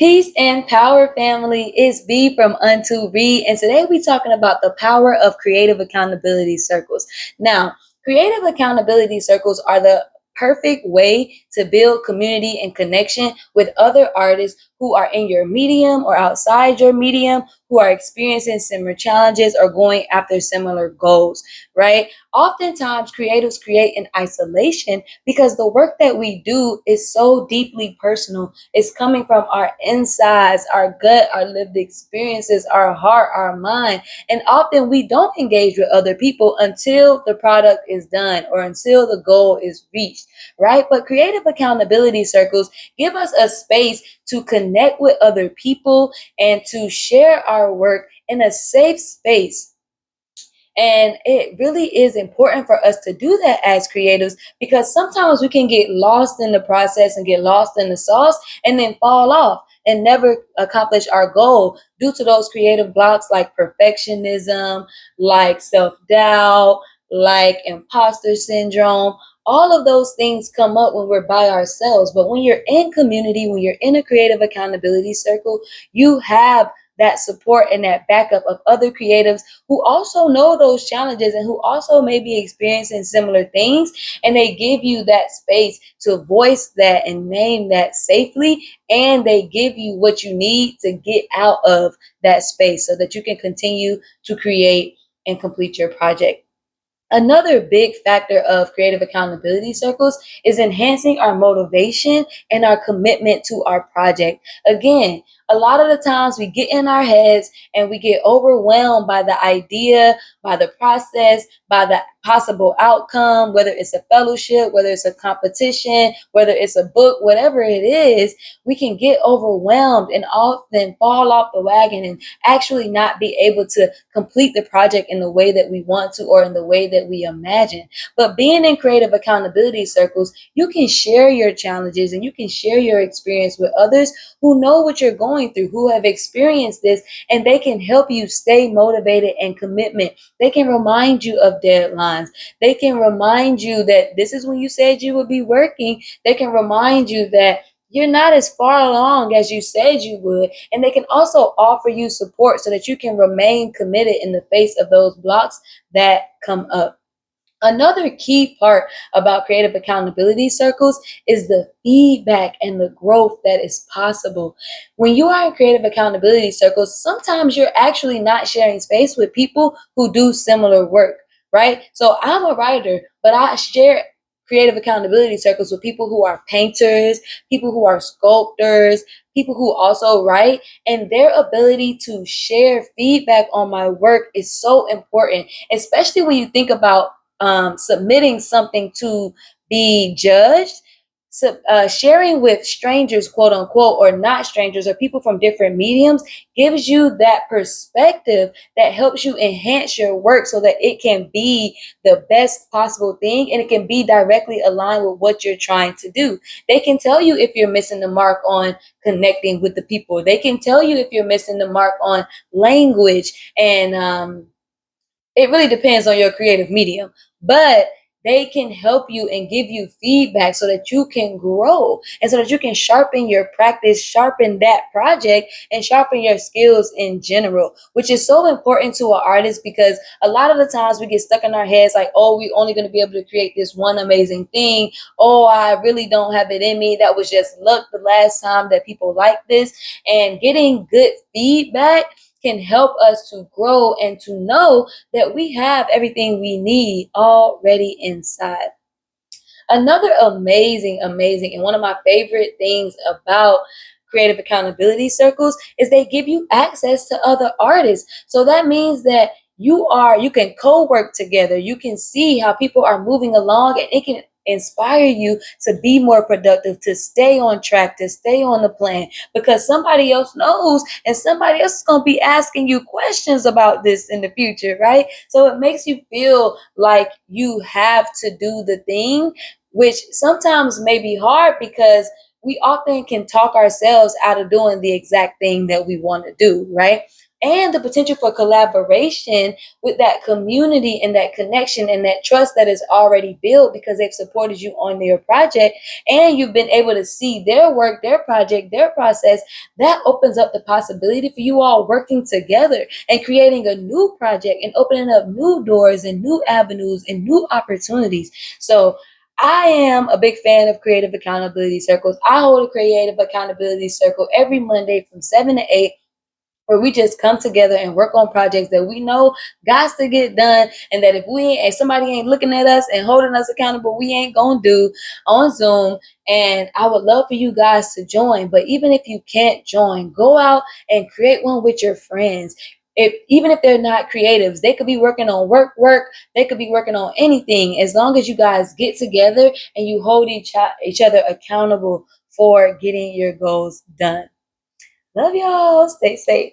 Peace and power, family. It's B from Unto Read, and today we're talking about the power of creative accountability circles. Now, creative accountability circles are the perfect way to build community and connection with other artists who are in your medium or outside your medium, who are experiencing similar challenges or going after similar goals, right? Oftentimes, creatives create in isolation because the work that we do is so deeply personal. It's coming from our insides, our gut, our lived experiences, our heart, our mind. And often we don't engage with other people until the product is done or until the goal is reached, right? But creative accountability circles give us a space to connect with other people and to share our work in a safe space. And it really is important for us to do that as creatives because sometimes we can get lost in the process and get lost in the sauce and then fall off and never accomplish our goal due to those creative blocks like perfectionism, like self doubt, like imposter syndrome. All of those things come up when we're by ourselves. But when you're in community, when you're in a creative accountability circle, you have that support and that backup of other creatives who also know those challenges and who also may be experiencing similar things. And they give you that space to voice that and name that safely. And they give you what you need to get out of that space so that you can continue to create and complete your project. Another big factor of creative accountability circles is enhancing our motivation and our commitment to our project. Again, a lot of the times we get in our heads and we get overwhelmed by the idea, by the process, by the possible outcome, whether it's a fellowship, whether it's a competition, whether it's a book, whatever it is, we can get overwhelmed and often fall off the wagon and actually not be able to complete the project in the way that we want to or in the way that we imagine. But being in creative accountability circles, you can share your challenges and you can share your experience with others who know what you're going through, who have experienced this, and they can help you stay motivated and commitment. They can remind you of deadlines. They can remind you that this is when you said you would be working. They can remind you that you're not as far along as you said you would. And they can also offer you support so that you can remain committed in the face of those blocks that come up. Another key part about creative accountability circles is the feedback and the growth that is possible. When you are in creative accountability circles, sometimes you're actually not sharing space with people who do similar work, right? So I'm a writer, but I share creative accountability circles with people who are painters, people who are sculptors, people who also write, and their ability to share feedback on my work is so important, especially when you think about submitting something to be judged. So, sharing with strangers, quote unquote, or not strangers, or people from different mediums, gives you that perspective that helps you enhance your work so that it can be the best possible thing and it can be directly aligned with what you're trying to do. They can tell you if you're missing the mark on connecting with the people, they can tell you if you're missing the mark on language and it really depends on your creative medium, but they can help you and give you feedback so that you can grow and so that you can sharpen your practice, sharpen that project, and sharpen your skills in general, which is so important to an artist because a lot of the times we get stuck in our heads like, oh, we're only going to be able to create this one amazing thing. Oh, I really don't have it in me. That was just luck the last time that people liked this. And getting good feedback can help us to grow and to know that we have everything we need already inside. Another amazing, and one of my favorite things about creative accountability circles is they give you access to other artists. So that means that you can co-work together. You can see how people are moving along and it can inspire you to be more productive, to stay on track, to stay on the plan because somebody else knows and somebody else is going to be asking you questions about this in the future, right? So it makes you feel like you have to do the thing, which sometimes may be hard because we often can talk ourselves out of doing the exact thing that we want to do, right? and the potential for collaboration with that community and that connection and that trust that is already built because they've supported you on their project and you've been able to see their work, their project, their process. That opens up the possibility for you all working together and creating a new project and opening up new doors and new avenues and new opportunities. So I am a big fan of creative accountability circles. I hold a creative accountability circle every Monday from 7 to 8 where we just come together and work on projects that we know got to get done, and that if somebody ain't looking at us and holding us accountable, we ain't gonna do on Zoom. And I would love for you guys to join. But even if you can't join, go out and create one with your friends. Even if they're not creatives, they could be working on work. They could be working on anything. As long as you guys get together and you hold each other accountable for getting your goals done. Love y'all. Stay safe.